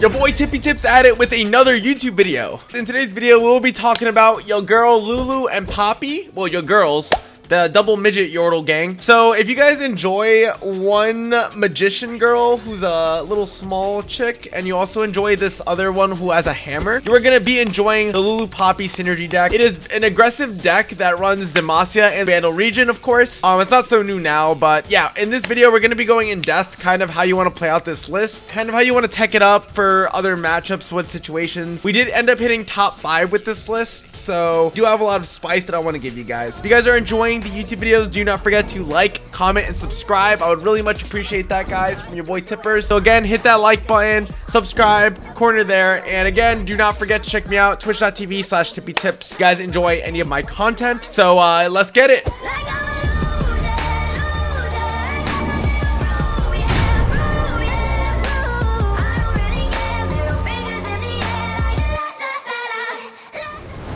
Your boy Tippy Tips at it with another YouTube video. In today's video, we'll be talking about your girl Lulu and Poppy. Well, your girls. The double midget yordle gang. So if you guys enjoy one magician girl who's a little small chick, and you also enjoy this other one who has a hammer, you are going to be enjoying the Lulu Poppy synergy deck. It is an aggressive deck that runs Demacia and Vandal region, of course. It's not so new now, but yeah, in this video we're going to be going in depth kind of how you want to play out this list, kind of how you want to tech it up for other matchups, what situations. We did end up hitting top 5 with this list, so I do have a lot of spice that I want to give you guys. If you guys are enjoying the YouTube videos, do not forget to like, comment, and subscribe. I would really much appreciate that, guys, from your boy Tippers. So again, hit that like button, subscribe, corner there, and again, do not forget to check me out, twitch.tv/tippytips. You guys enjoy any of my content, so let's get it.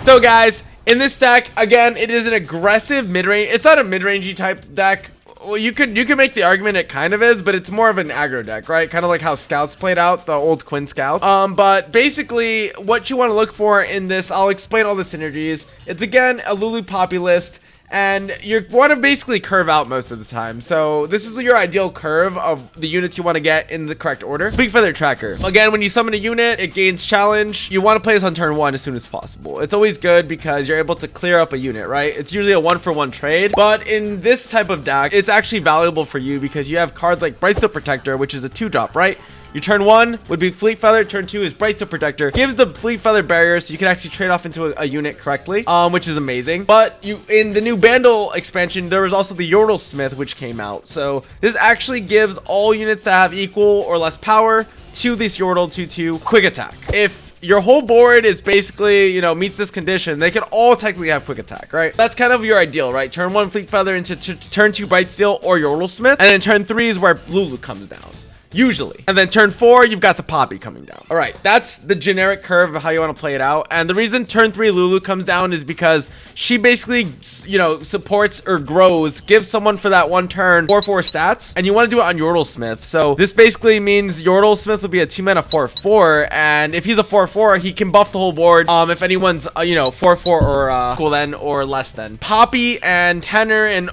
So guys, in this deck, again, it is an aggressive mid-range. It's not a mid-rangey type deck. Well, you could make the argument it kind of is, but it's more of an aggro deck, right? Kind of like how Scouts played out, the old Quinn Scout. But basically, what you want to look for in this, I'll explain all the synergies. It's, again, a Lulu Poppy list, and you want to basically curve out most of the time. So this is your ideal curve of the units you want to get in the correct order. Fleet Feather Tracker. Again, when you summon a unit, it gains challenge. You want to play this on turn 1 as soon as possible. It's always good because you're able to clear up a unit, right? It's usually a 1-for-1 trade, but in this type of deck, it's actually valuable for you because you have cards like Brightsteel Protector, which is a 2-drop, right? Your turn 1 would be Fleet Feather. Turn 2 is Brightsteel Protector. Gives the Fleet Feather barrier so you can actually trade off into a unit correctly, which is amazing. But in the new Bandle expansion, there was also the Yordle Smith, which came out. So this actually gives all units that have equal or less power to this Yordle 2/2 quick attack. If your whole board is basically, you know, meets this condition, they can all technically have quick attack, right? That's kind of your ideal, right? Turn 1 Fleet Feather into turn 2 Brightsteel or Yordle Smith, and then turn 3 is where Lulu comes down. Usually. And then turn 4, you've got the Poppy coming down. All right, that's the generic curve of how you want to play it out. And the reason turn 3 Lulu comes down is because she basically, you know, supports or grows, gives someone for that one turn 4/4 stats, and you want to do it on Yordle Smith. So this basically means Yordle Smith will be a 2-mana 4/4, and if he's a 4/4, he can buff the whole board if anyone's, you know, 4/4 or equal then or less than. Poppy and Tenor and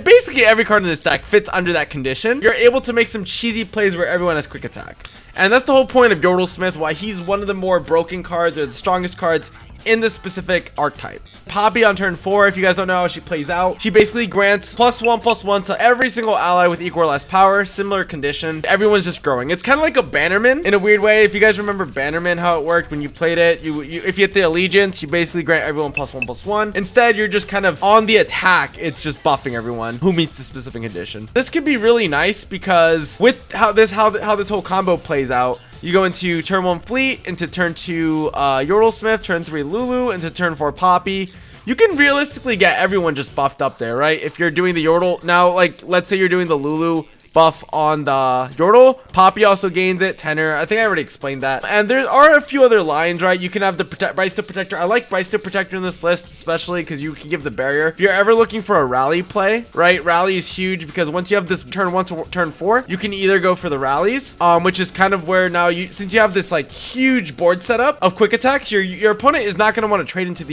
basically every card in this deck fits under that condition. You're able to make some cheesy plays where everyone has quick attack. And that's the whole point of Yordle Smith, why he's one of the more broken cards or the strongest cards in this specific archetype. Poppy on turn 4, if you guys don't know how she plays out, she basically grants +1/+1 to every single ally with equal or less power. Similar condition. Everyone's just growing. It's kind of like a Bannerman in a weird way. If you guys remember Bannerman, how it worked when you played it, if you hit the allegiance, you basically grant everyone +1/+1. Instead, you're just kind of on the attack. It's just buffing everyone who meets the specific condition. This could be really nice because with how this whole combo plays out, you go into turn 1 Fleet, into turn 2 Yordle Smith, turn 3 Lulu, into turn 4 Poppy. You can realistically get everyone just buffed up there, right? If you're doing the Yordle, now, like, let's say you're doing the Lulu buff on the Yordle, Poppy also gains it, Tenor. I think I already explained that. And there are a few other lines, right? You can have the Brightsteel Protector. I like Brightsteel Protector in this list, especially because you can give the barrier. If you're ever looking for a rally play, right? Rally is huge because once you have this turn 1 to turn 4, you can either go for the rallies, which is kind of where now since you have this like huge board setup of quick attacks, your opponent is not going to want to trade into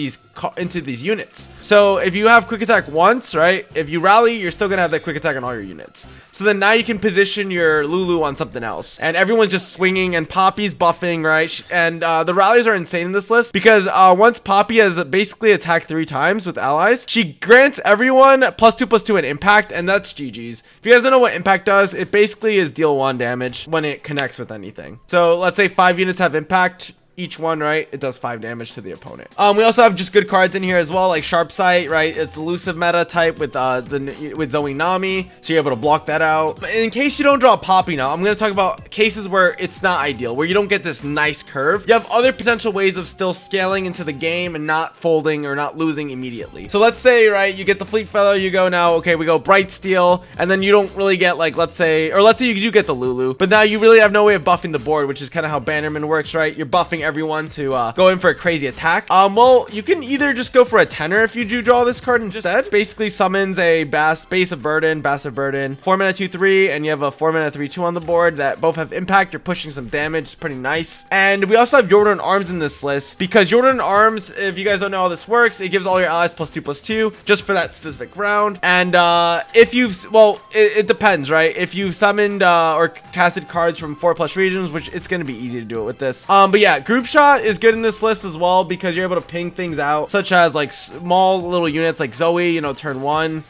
these units. So if you have quick attack once, right? If you rally, you're still going to have that quick attack on all your units. So then now you can position your Lulu on something else. And everyone's just swinging and Poppy's buffing, right? And the rallies are insane in this list because once Poppy has basically attacked 3 times with allies, she grants everyone +2/+2 in impact, and that's GG's. If you guys don't know what impact does, it basically is deal 1 damage when it connects with anything. So let's say 5 units have impact. Each one, right? It does 5 damage to the opponent. We also have just good cards in here as well, like Sharp Sight, right? It's elusive meta type with Zoe Nami, so you're able to block that out. In case you don't draw Poppy now, I'm going to talk about cases where it's not ideal, where you don't get this nice curve. You have other potential ways of still scaling into the game and not folding or not losing immediately. So let's say, right, you get the Fleet Feather, you go now, okay, we go Brightsteel, and then you don't really get, like, let's say you do get the Lulu, but now you really have no way of buffing the board, which is kind of how Bannerman works, right? You're buffing everyone to go in for a crazy attack. Well, you can either just go for a tenor if you do draw this card instead. Just basically summons a base of burden, 4 mana 2/3, and you have a 4 mana 3/2 on the board that both have impact. You're pushing some damage. It's pretty nice. And we also have Yordan Arms in this list because Yordan Arms, if you guys don't know how this works, it gives all your allies +2/+2 just for that specific round. And if you've, well, it depends, right? If you summoned or casted cards from 4+ regions, which it's going to be easy to do it with this. But yeah, Group Shot is good in this list as well because you're able to ping things out, such as like small little units like Zoe, you know, turn 1.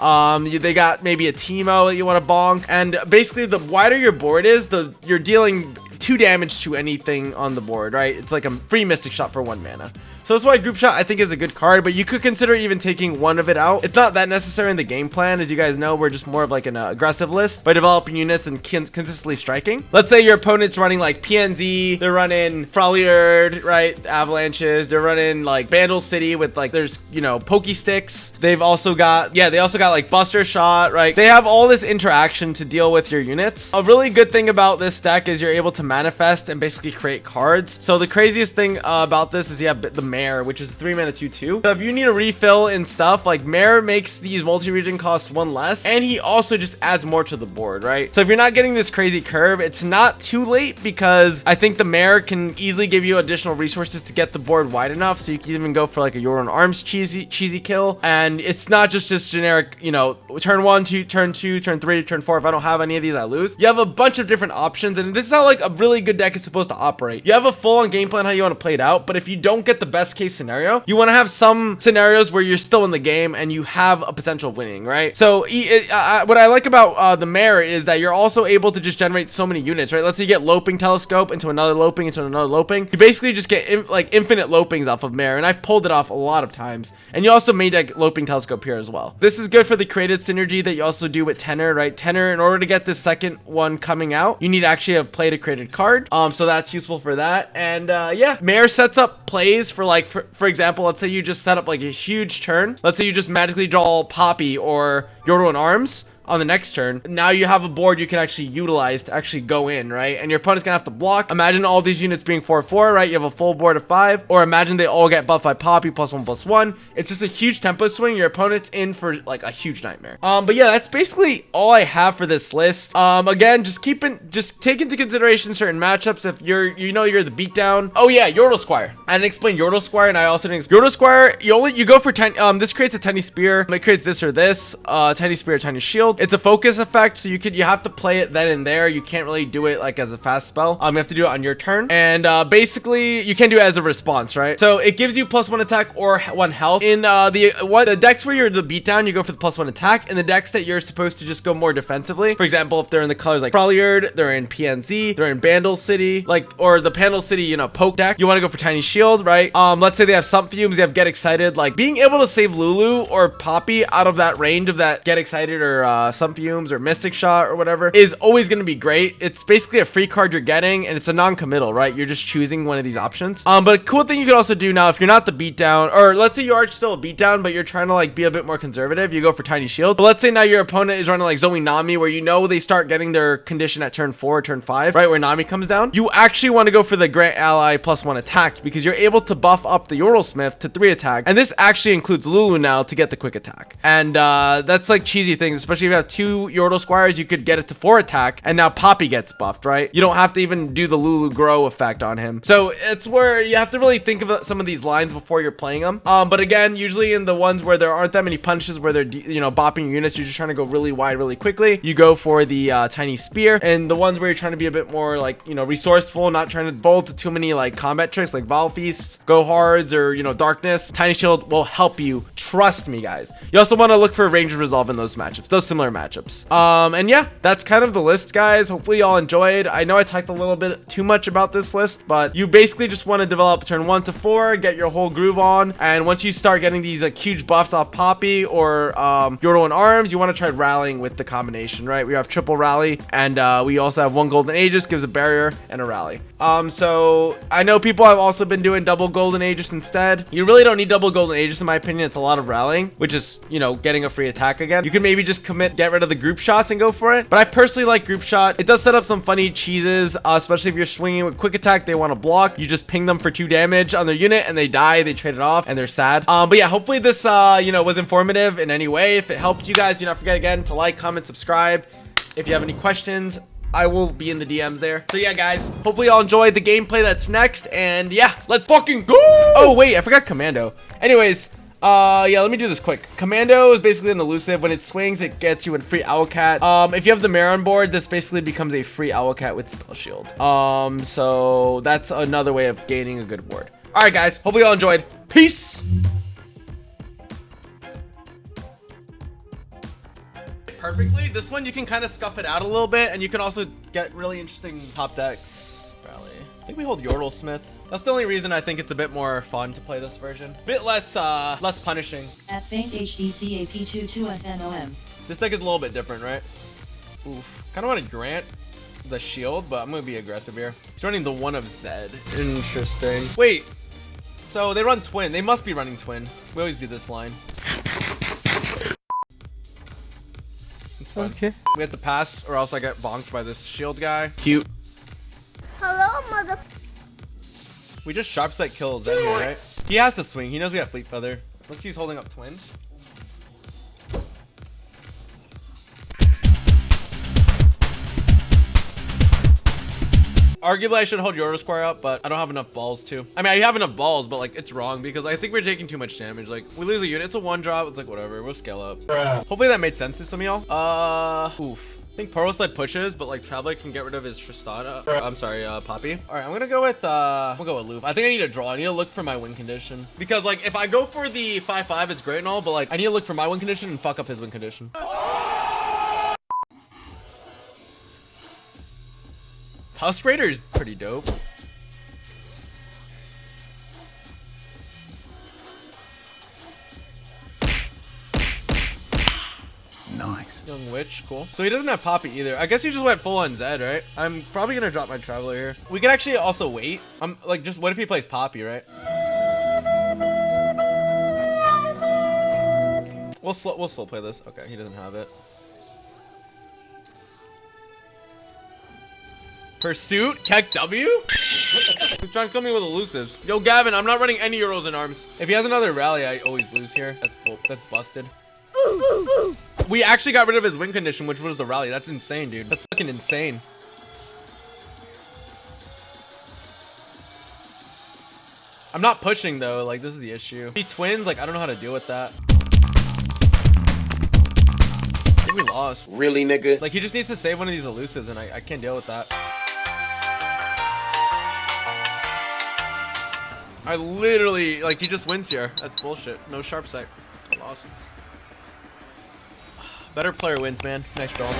They got maybe a Teemo that you want to bonk. And basically, the wider your board is, you're dealing 2 damage to anything on the board, right? It's like a free Mystic Shot for 1 mana. So that's why Group Shot I think is a good card, but you could consider even taking one of it out. It's not that necessary in the game plan. As you guys know, we're just more of like an aggressive list by developing units and consistently striking. Let's say your opponent's running like PNZ, they're running Froliard, right? Avalanches, they're running like Bandle City with like, there's, you know, Pokey Sticks. They've also got, yeah, they also got like Buster Shot, right? They have all this interaction to deal with your units. A really good thing about this deck is you're able to manifest and basically create cards. So the craziest thing about this is you have the Mare, which is a 3 mana 2/2. So if you need a refill and stuff, like Mare makes these multi-region costs 1 less, and he also just adds more to the board, right? So if you're not getting this crazy curve, it's not too late because I think the Mare can easily give you additional resources to get the board wide enough, so you can even go for like a Yordan Arms cheesy kill. And it's not just generic, you know, turn 1, turn 2, turn 3, turn 4. If I don't have any of these, I lose. You have a bunch of different options, and this is how like a really good deck is supposed to operate. You have a full-on game plan how you want to play it out, but if you don't get the best case scenario, you want to have some scenarios where you're still in the game and you have a potential of winning, right? So what I like about the Mare is that you're also able to just generate so many units, right? Let's say you get Loping Telescope into another Loping into another Loping. You basically just get like infinite Lopings off of Mare, and I've pulled it off a lot of times. And you also made that Loping Telescope here as well. This is good for the created synergy that you also do with Tenor, right? Tenor, in order to get this second one coming out, you need to actually have played a created card. So that's useful for that. And yeah, Mare sets up plays for like, for example, let's say you just set up like a huge turn. Let's say you just magically draw Poppy or Yordan Arms on the next turn. Now you have a board you can actually utilize to actually go in, right? And your opponent's gonna have to block. Imagine all these units being 4/4, right? You have a full board of 5, or imagine they all get buffed by Poppy +1/+1. It's just a huge tempo swing. Your opponent's in for like a huge nightmare. But yeah, that's basically all I have for this list. Again, just take into consideration certain matchups. If you're the beatdown. Oh yeah, Yordle Squire. I didn't explain Yordle Squire, and I also didn't explain Yordle Squire. You go for 10. This creates a tiny spear. It creates this or this. Tiny spear, tiny shield. It's a focus effect, so you have to play it then and there. You can't really do it like as a fast spell. You have to do it on your turn, and basically you can do it as a response, right? So it gives you +1 attack or 1 health. In the decks where you're the beatdown, you go for the +1 attack. In the decks that you're supposed to just go more defensively, for example, if they're in the colors like Froliard, they're in PNZ, they're in Bandle City, like, or the Bandle City, you know, poke deck, you want to go for tiny shield, right? Let's say they have Sump Fumes, you have Get Excited. Like, being able to save Lulu or Poppy out of that range of that Get Excited or Sump Fumes or Mystic Shot or whatever is always going to be great. It's basically a free card you're getting, and it's a non-committal, right? You're just choosing one of these options. But a cool thing you could also do now, if you're not the beatdown, or let's say you are still a beatdown, but you're trying to like be a bit more conservative, you go for tiny shield. But let's say now your opponent is running like Zoe Nami, where you know they start getting their condition at turn 4 or turn 5, right? Where Nami comes down. You actually want to go for the Grant Ally +1 attack because you're able to buff up the Yordle Smith to 3 attack. And this actually includes Lulu now to get the quick attack. And that's like cheesy things, especially if you have 2 Yordle Squires, you could get it to 4 attack, and now Poppy gets buffed, right? You don't have to even do the Lulu grow effect on him. So it's where you have to really think of some of these lines before you're playing them. But again, usually in the ones where there aren't that many punishes, where they're, you know, bopping units, you're just trying to go really wide really quickly, you go for the tiny spear. And the ones where you're trying to be a bit more like, you know, resourceful, not trying to bolt to too many like combat tricks like Vol Feast, Go Hards, or, you know, Darkness, tiny shield will help you. Trust me, guys. You also want to look for range resolve in those matchups, those similar matchups. And yeah, that's kind of the list, guys. Hopefully y'all enjoyed. I know I talked a little bit too much about this list, but you basically just want to develop turn 1 to 4, get your whole groove on, and once you start getting these like huge buffs off Poppy or Yordan Arms, you want to try rallying with the combination, right? We have triple rally, and we also have 1 Golden Aegis, gives a barrier and a rally. So I know people have also been doing double Golden Aegis instead. You really don't need double Golden Aegis in my opinion. It's a lot of rallying, which is, you know, getting a free attack again. You can maybe just commit it, get rid of the group shots and go for it. But I personally like group shot. It does set up some funny cheeses, especially if you're swinging with quick attack. They want to block. You just ping them for 2 damage on their unit and they die. They trade it off and they're sad. But yeah, hopefully this, you know, was informative in any way. If it helped you guys, do not forget again to like, comment, subscribe. If you have any questions, I will be in the DMs there. So yeah, guys, hopefully y'all enjoyed the gameplay that's next. And yeah, let's fucking go. Oh, wait, I forgot Commando. Anyways, yeah, let me do this quick. Commando is basically an elusive. When it swings, it gets you a free Owlcat. If you have the Mare on board, this basically becomes a free Owlcat with Spell Shield. So that's another way of gaining a good ward. All right, guys, hopefully y'all enjoyed. Peace. Perfectly. This one you can kind of scuff it out a little bit, and you can also get really interesting top decks. Rally. I think we hold Yordle Smith. That's the only reason I think it's a bit more fun to play this version. Bit less punishing. At Faint HDCAP22SNOM. This deck is a little bit different, right? Oof. Kind of want to grant the shield, but I'm gonna be aggressive here. He's running the 1 of Zed. Interesting. Wait. So they run twin. They must be running twin. We always do this line. Okay. We have to pass or else I get bonked by this shield guy. Cute. Hello, mother. We just sharp sight kills Zed here, right? He has to swing. He knows we have Fleet Feather. Let's see, he's holding up twin. Arguably, I should hold Yordle Square up, but I don't have enough balls to. I mean, I have enough balls, but like it's wrong because I think we're taking too much damage. Like we lose a unit, it's a 1-drop. It's like whatever, we'll scale up. Hopefully that made sense to some of y'all. Oof. I think Pearl Sled pushes, but like Traveler can get rid of his Tristana. I'm sorry, Poppy. All right, I'm gonna go with Loop. I think I need to draw. I need to look for my win condition because like if I go for the 5/5, it's great and all, but like I need to look for my win condition and fuck up his win condition. Tusk Raider is pretty dope. Nice. Young Witch, cool. So he doesn't have Poppy either. I guess he just went full on Zed, right? I'm probably gonna drop my Traveler here. We could actually also wait. I'm like, just what if he plays Poppy, right? We'll slow play this. Okay, he doesn't have it. Pursuit? Keck W? He's trying to kill me with elusives. Yo, Gavin, I'm not running any Euros in arms. If he has another rally, I always lose here. That's busted. We actually got rid of his win condition, which was the rally. That's insane, dude. That's fucking insane. I'm not pushing, though. Like, this is the issue. He twins, like, I don't know how to deal with that. I think we lost. Really, nigga? Like, he just needs to save one of these elusives, and I can't deal with that. I literally, like, he just wins here. That's bullshit. No sharp sight. Lost. Better player wins, man. Nice draw.